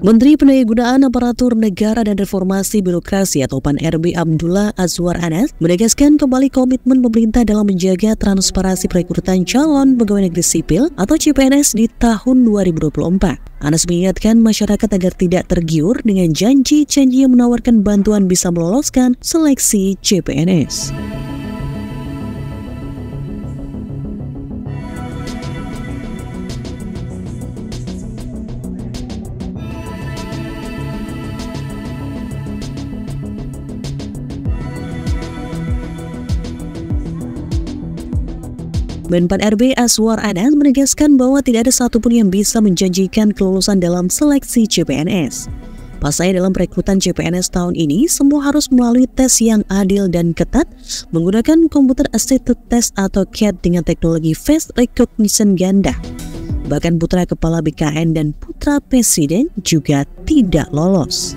Menteri Pendayagunaan Aparatur Negara dan Reformasi Birokrasi atau PAN-RB Abdullah Azwar Anas menegaskan kembali komitmen pemerintah dalam menjaga transparansi perekrutan calon pegawai negeri sipil atau CPNS di tahun 2024. Anas mengingatkan masyarakat agar tidak tergiur dengan janji-janji yang menawarkan bantuan bisa meloloskan seleksi CPNS. Menpan RB Azwar Anas menegaskan bahwa tidak ada satupun yang bisa menjanjikan kelulusan dalam seleksi CPNS. Pasalnya dalam perekrutan CPNS tahun ini, semua harus melalui tes yang adil dan ketat menggunakan Computer Assisted Test atau CAT dengan teknologi Face Recognition ganda. Bahkan putra kepala BKN dan putra presiden juga tidak lolos.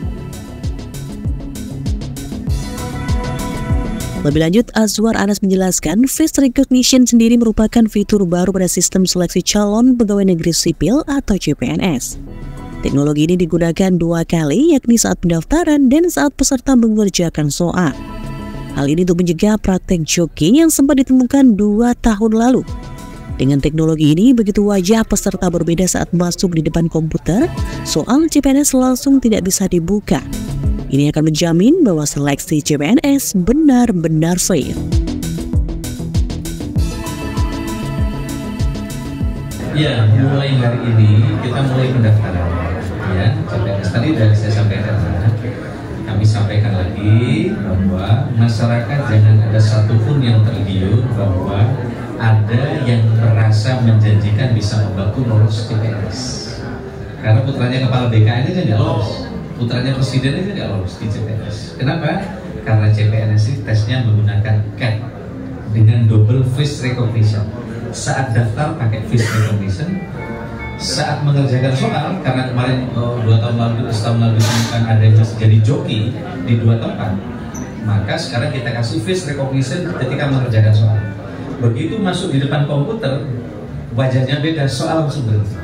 Lebih lanjut, Azwar Anas menjelaskan face recognition sendiri merupakan fitur baru pada sistem seleksi calon pegawai negeri sipil atau CPNS. Teknologi ini digunakan 2 kali, yakni saat pendaftaran dan saat peserta mengerjakan soal. Hal ini untuk mencegah praktek joki yang sempat ditemukan 2 tahun lalu. Dengan teknologi ini, begitu wajah peserta berbeda saat masuk di depan komputer, soal CPNS langsung tidak bisa dibuka. Ini akan menjamin bahwa seleksi CPNS benar-benar fair. Ya, mulai hari ini kita mulai pendaftaran. Ya, CPNS tadi sudah saya sampaikan. Kami sampaikan lagi bahwa masyarakat jangan ada satupun yang tergiur bahwa ada yang merasa menjanjikan bisa membantu lolos CPNS. Karena putranya kepala BKN ini tidak lolos. Putranya presiden itu tidak lolos di CPNS. Kenapa? Karena CPNS ini tesnya menggunakan CAT dengan double face recognition. Saat daftar pakai face recognition, saat mengerjakan soal, karena kemarin 2 tahun lalu, setahun lalu kan ada yang jadi joki di 2 tempat, maka sekarang kita kasih face recognition ketika mengerjakan soal. Begitu masuk di depan komputer, wajahnya beda, soal langsung berhenti.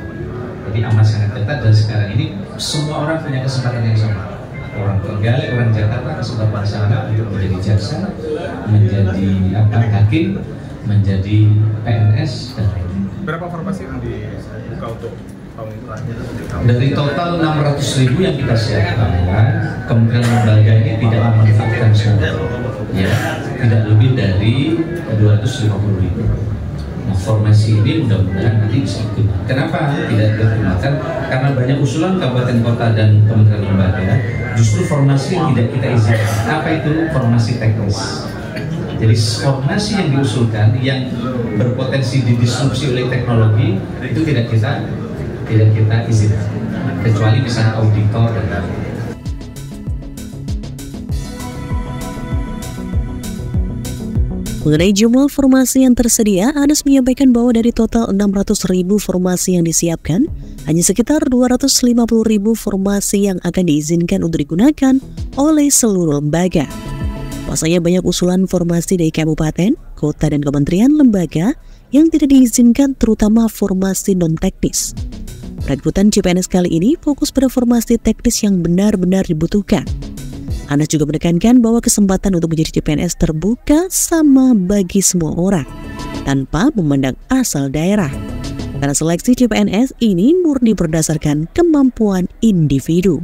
Jadi amat sangat ketat, dan sekarang ini semua orang punya kesempatan yang sama. Orang Trenggalek, orang Jakarta kesempatan sama untuk menjadi jaksa, menjadi hakim, menjadi PNS dan lain-lain. Berapa formasi yang dibuka untuk tahun terakhir? Dari total 600.000 yang kita siapkan, kementerian lembaga ini tidak memanfaatkan semua. Ya, tidak lebih dari 250.000. Nah, formasi ini mudah-mudahan nanti bisa digunakan. Kenapa tidak digunakan? Karena banyak usulan kabupaten kota dan kementerian lembaga, justru formasi yang tidak kita izinkan. Apa itu? Formasi teknis. Jadi formasi yang diusulkan yang berpotensi didisrupsi oleh teknologi itu tidak kita izinkan, kecuali misalnya auditor dan lain-lain. Mengenai jumlah formasi yang tersedia, Anas menyampaikan bahwa dari total 600.000 formasi yang disiapkan, hanya sekitar 250.000 formasi yang akan diizinkan untuk digunakan oleh seluruh lembaga. Pasalnya banyak usulan formasi dari kabupaten, kota, dan kementerian lembaga yang tidak diizinkan, terutama formasi non-teknis. Perekrutan CPNS kali ini fokus pada formasi teknis yang benar-benar dibutuhkan. Anas juga menekankan bahwa kesempatan untuk menjadi CPNS terbuka sama bagi semua orang, tanpa memandang asal daerah. Karena seleksi CPNS ini murni berdasarkan kemampuan individu.